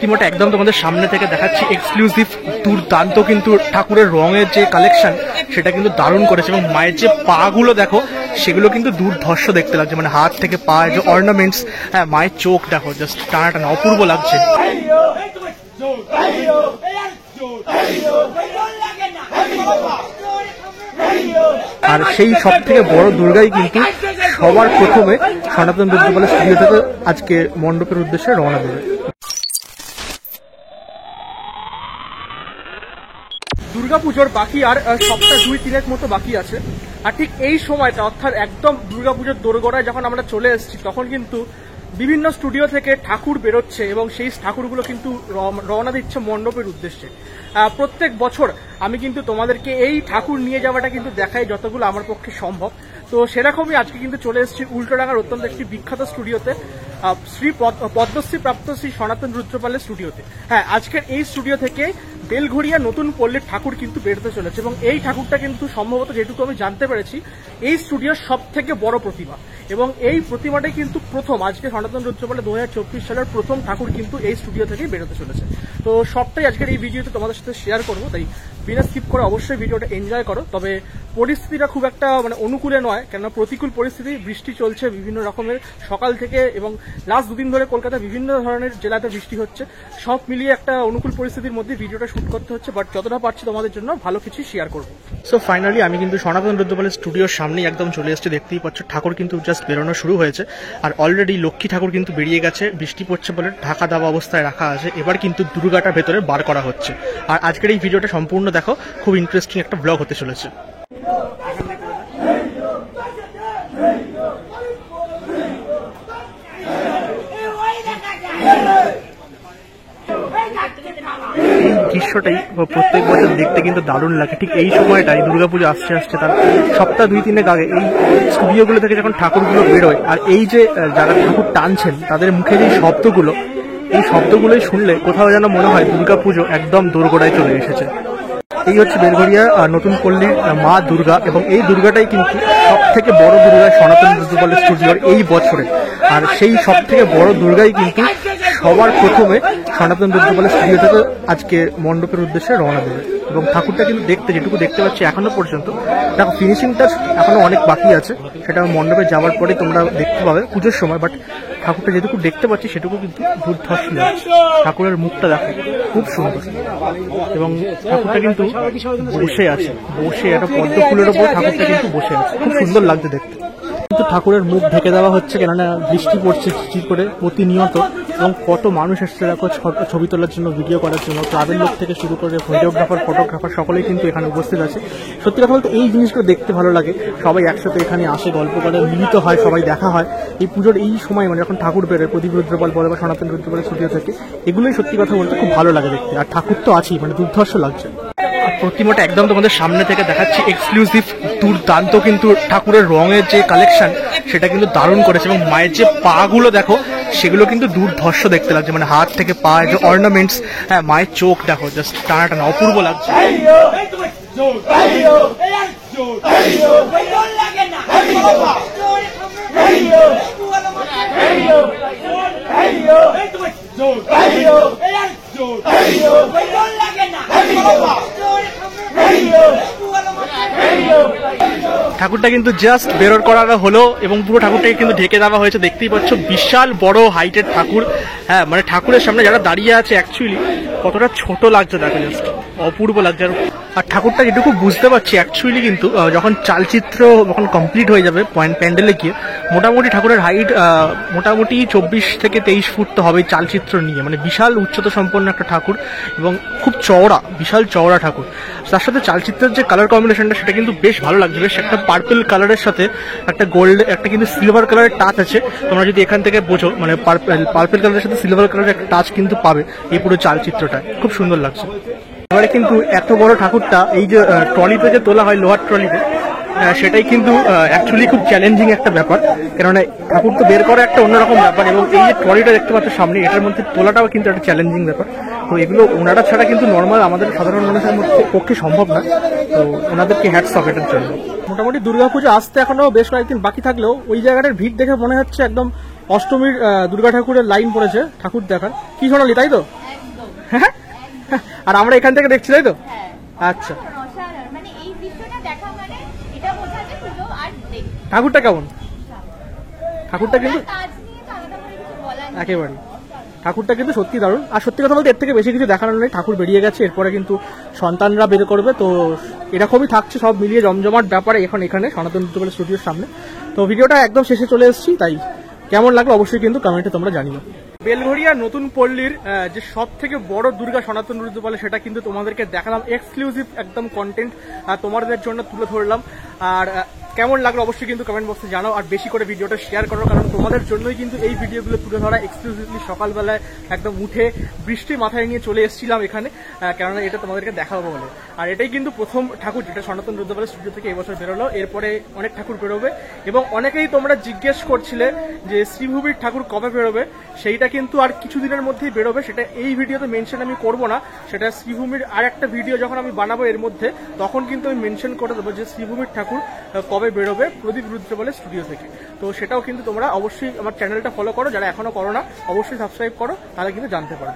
প্রতিমাটা একদম তোমাদের সামনে থেকে দেখাচ্ছি, এক্সক্লুসিভ দুর্দান্ত কিন্তু ঠাকুরের রঙের যে কালেকশন সেটা কিন্তু দারুণ করেছে এবং মায়ের যে পা গুলো দেখো সেগুলো কিন্তু দুর্ধর্ষ দেখতে লাগছে, মানে হাত থেকে পা যে অর্নামেন্টস, হ্যাঁ মায়ের চোখ দেখো জাস্ট টানা টানা অপূর্ব লাগছে। আর সেই সব থেকে বড় দুর্গাই কিন্তু সবার প্রথমে সনাতন রুদ্রপালের স্টুডিও থেকে আজকে মণ্ডপের উদ্দেশ্যে রওনা দেবে। দুর্গাপুজোর বাকি আর সপ্তাহ 2-3 মতো বাকি আছে। আর ঠিক এই সময়টা অর্থাৎ একদম দুর্গাপুজোর দোরগোড়ায় যখন আমরা চলে এসেছি তখন কিন্তু বিভিন্ন স্টুডিও থেকে ঠাকুর বেরোচ্ছে এবং সেই ঠাকুরগুলো কিন্তু রওনা দিচ্ছে মণ্ডপের উদ্দেশ্যে। প্রত্যেক বছর আমি কিন্তু তোমাদেরকে এই ঠাকুর নিয়ে যাওয়াটা কিন্তু দেখাই যতগুলো আমার পক্ষে সম্ভব। তো সেরকমই আজকে কিন্তু চলে এসেছি উল্টোডাঙ্গার অত্যন্ত একটি বিখ্যাত স্টুডিওতে, শ্রী পদ্মশ্রী প্রাপ্ত শ্রী সনাতন রুদ্রপালের স্টুডিওতে। হ্যাঁ, আজকের এই স্টুডিও থেকে বেলঘড়িয়া নতুন পল্লীর ঠাকুর কিন্তু বেরোতে চলেছে এবং এই ঠাকুরটা কিন্তু সম্ভবত যেটুকু আমি জানতে পেরেছি এই স্টুডিওর সব থেকে বড় প্রতিমা এবং এই প্রতিমাটাই কিন্তু প্রথম আজকে সনাতন রুদ্রপালে 2024 সালের প্রথম ঠাকুর কিন্তু এই স্টুডিও থেকেই বেরোতে চলেছে। তো সবটাই আজকের এই ভিডিওতে তোমাদের সাথে শেয়ার করবো, তাই বিনা স্কিপ করে অবশ্যই ভিডিওটা এনজয় করো। তবে পরিস্থিতিটা খুব একটা অনুকূলে নয়, কেননা প্রতিকূল পরিস্থিতি, বৃষ্টি চলছে বিভিন্ন রকমের সকাল থেকে এবং লাস্ট 2 দিন ধরে কলকাতা বিভিন্ন ধরনের জেলাতে বৃষ্টি হচ্ছে। সব মিলিয়ে একটা অনুকূল পরিস্থিতির মধ্যে ভিডিওটা শুট করতে হচ্ছে, বাট যতটা পারছি তোমাদের জন্য ভালো কিছু শেয়ার করবো। সো ফাইনালি আমি কিন্তু সনাতন রুদ্রপালের স্টুডিওর সামনেই একদম চলে এসেছি, দেখতেই পাচ্ছ ঠাকুর কিন্তু জাস্ট বেরোনো শুরু হয়েছে আর অলরেডি লক্ষ্মী ঠাকুর কিন্তু বেরিয়ে গেছে, বৃষ্টি পড়ছে বলে ঢাকা দেওয়া অবস্থায় রাখা আছে। এবার কিন্তু দুর্গাটা ভেতরে বার করা হচ্ছে। আর আজকের এই ভিডিওটা সম্পূর্ণ দেখো, খুব ইন্টারেস্টিং একটা ব্লগ হতে চলেছে। দৃশ্যটাই প্রত্যেক বছর দেখতে কিন্তু দারুণ লাগে। ঠিক এই সময়টাই দুর্গাপুজো আসছে তার সপ্তাহ 2-3 আগে এই স্টুডিওগুলো থেকে যখন ঠাকুরগুলো বেরোয় আর এই যে যারা ঠাকুর টানছেন তাদের মুখে যে শব্দগুলো, এই শব্দগুলোই শুনলে কোথাও যেন মনে হয় দুর্গাপুজো একদম দোরগোড়ায় চলে এসেছে। এই হচ্ছে বেলঘড়িয়া নতুন পল্লীর মা দুর্গা এবং এই দুর্গাটাই কিন্তু সব থেকে বড় দুর্গা সনাতন রুদ্রপালের স্টুডিওর এই বছরে। আর সেই সব থেকে বড় দুর্গাই কিন্তু সবার প্রথমে সনাতন রুদ্রপালের স্টুডিও থেকে আজকে মণ্ডপের উদ্দেশ্যে রওনা দেবে এবং ঠাকুরটা কিন্তু দেখতে যেটুকু দেখতে পাচ্ছি এখনো পর্যন্ত দেখো ফিনিশিং টাচ এখনো অনেক বাকি আছে, সেটা মণ্ডপে যাওয়ার পরে তোমরা দেখতে পাবে পুজোর সময়। বাট ঠাকুরটা যেটুকু দেখতে পাচ্ছি সেটুকু কিন্তু দুর্ধর্ষ লাগছে। ঠাকুরের মুখটা দেখো খুব সুন্দর এবং ঠাকুরটা কিন্তু বসে আছে, একটা পদ্ম ফুলের ওপর ঠাকুরটা কিন্তু বসে আছে, খুব সুন্দর লাগছে দেখতে। কিন্তু ঠাকুরের মুখ ঢেকে দেওয়া হচ্ছে কেননা বৃষ্টি পড়ছে ঝিরঝির করে প্রতিনিয়ত এবং কত মানুষ এসছে দেখো ছবি তোলার জন্য, ভিডিও করার জন্য। ক্লাবের লোক থেকে শুরু করে ভিডিওগ্রাফার, ফটোগ্রাফার সকলেই কিন্তু এখানে উপস্থিত আছে। সত্যি কথা বলতে এই জিনিসগুলো দেখতে ভালো লাগে, সবাই একসাথে এখানে আসে, গল্প করে, মিলিত হয়, সবাই দেখা হয়। এই পুজোর এই সময় যখন ঠাকুর বেরোয় প্রদীপ রুদ্রপাল বলে বা সনাতন রুদ্রপালের স্টুডিও থেকে, এগুলোই সত্যি কথা বলতে খুব ভালো লাগে দেখতে। আর ঠাকুর তো আছেই, দুর্ধর্ষ লাগছে। প্রতিমাটা একদম তোমাদের সামনে থেকে দেখাচ্ছি, এক্সক্লুসিভ দুর্দান্ত কিন্তু ঠাকুরের রঙের যে কালেকশন সেটা কিন্তু দারুণ করেছে এবং মায়ের যে পা গুলো দেখো সেগুলো কিন্তু দুর্ধর্ষ দেখতে লাগছে, মানে হাত থেকে পা যে অর্নামেন্টস, হ্যাঁ মায়ের চোখ দেখো জাস্ট টানা টানা অপূর্ব লাগছে। ঠাকুরটা কিন্তু জাস্ট বেরোর করা হলো এবং পুরো ঠাকুরটাকে কিন্তু ঢেকে দেওয়া হয়েছে, দেখতেই পাচ্ছ বিশাল বড় হাইটের ঠাকুর। হ্যাঁ, ঠাকুরের সামনে যারা দাঁড়িয়ে আছে অ্যাকচুয়ালি কতটা ছোট লাগছে দেখো, জাস্ট অপূর্ব লাগছে। আর ঠাকুরটা যেটুকু বুঝতে পারছি অ্যাকচুয়ালি কিন্তু যখন চালচিত্র যখন কমপ্লিট হয়ে যাবে প্যান্ডেলে গিয়ে মোটামুটি ঠাকুরের হাইট মোটামুটি 24 থেকে 23 ফুট তো হবে চালচিত্র নিয়ে, বিশাল উচ্চতা সম্পন্ন একটা ঠাকুর এবং খুব চওড়া, বিশাল চওড়া ঠাকুর। তার সাথে চালচিত্রের যে কালার কম্বিনেশনটা সেটা কিন্তু বেশ ভালো লাগছে, বেশ একটা পার্পল কালারের সাথে একটা গোল্ড, একটা কিন্তু সিলভার কালারের টাচ আছে। তোমরা যদি এখান থেকে বোঝো পার্পল কালারের সাথে সিলভার কালারের একটা টাচ কিন্তু পাবে এই পুরো চালচিত্রটা, খুব সুন্দর লাগছে। এবারে কিন্তু এত বড় ঠাকুরটা এই যে ট্রলিতে যে তোলা হয়, লোহার ট্রলিতে, সেটাই কিন্তু অ্যাকচুয়ালি খুব চ্যালেঞ্জিং একটা ব্যাপার, কেননা ঠাকুর তো বের করা একটা অন্যরকম ব্যাপার এবং এই যে ট্রলিটা দেখতে পাচ্ছ সামনে, এটার মধ্যে তোলাটাও কিন্তু একটা চ্যালেঞ্জিং ব্যাপার। তো এগুলো ওনারা ছাড়া কিন্তু নর্মাল আমাদের সাধারণ মানুষের পক্ষে সম্ভব না, তো ওনাদেরকে হ্যাটস অফ এটার জন্য। মোটামুটি দুর্গাপুজো আসতে এখনো বেশ কয়েকদিন বাকি থাকলেও ওই জায়গাটার ভিড় দেখে মনে হচ্ছে একদম অষ্টমীর দুর্গা ঠাকুরের লাইন পড়েছে ঠাকুর দেখার। কি শোনালি, তাই তো? হ্যাঁ, আর আমরা এখান থেকে দেখছি তাই তো? আচ্ছা, মানে এই দৃশ্যটা দেখা মানে এটা বোঝা যায় পুজো আর দেখ। ঠাকুরটা কেমন? ঠাকুরটা কিন্তু কাজ নিয়ে তো আলাদা করে কিছু বলার নেই। একেবারে ঠাকুরটা কিন্তু সত্যি দারুণ। আর সত্যি কথা বলতে এর থেকে বেশি কিছু দেখানোর নেই, ঠাকুর বেরিয়ে গেছে, এরপরে কিন্তু সন্তানরা বের করবে। তো এরকমই থাকছে সব মিলিয়ে জমজমাট ব্যাপারে এখন এখানে সনাতন নৃত্যকলা স্টুডিওর সামনে। তো ভিডিওটা একদম শেষে চলে এসেছি, তাই কেমন লাগলো অবশ্যই কিন্তু কমেন্টে তোমরা জানিও। বেলঘরিয়া নতুন পল্লীর যে সব থেকে বড় দুর্গা সনাতন নৃত্যকলা সেটা কিন্তু তোমাদেরকে দেখালাম, এক্সক্লুসিভ একদম কন্টেন্ট তোমাদের জন্য তুলে ধরলাম। আর কেমন লাগলো অবশ্যই কিন্তু কমেন্ট বক্সে জানাও, আর বেশি করে ভিডিওটা শেয়ার করো, কারণ তোমাদের জন্যই কিন্তু এই ভিডিওগুলো তুলে ধরা। এক্সক্লুসিভলি সকালবেলায় একদম উঠে বৃষ্টি মাথায় নিয়ে চলে এসেছিলাম এখানে, কেননা এটা তোমাদেরকে দেখাবো বলে। আর এটাই কিন্তু প্রথম ঠাকুর যেটা সনাতন নৃত্যকলা স্টুডিও থেকে এবছর বেরোলো, এরপরে অনেক ঠাকুর বেরোবে। এবং অনেকেই তোমরা জিজ্ঞেস করছিলে যে শ্রীভূমির ঠাকুর কবে বেরোবে, সেইটা কিন্তু আর কিছুদিনের মধ্যেই বেরোবে। সেটা এই ভিডিওতে মেনশন আমি করবো না, সেটা শ্রীভূমির আর একটা ভিডিও যখন আমি বানাবো এর মধ্যে, তখন কিন্তু আমি মেনশন করে দেবো যে শ্রীভূমির ঠাকুর কবে বেরোবে প্রদীপ রুদ্রপালের স্টুডিও থেকে। তো সেটাও কিন্তু তোমরা অবশ্যই আমার চ্যানেলটা ফলো করো, যারা এখনো করো না অবশ্যই সাবস্ক্রাইব করো, তাহলে কিন্তু জানতে পারো।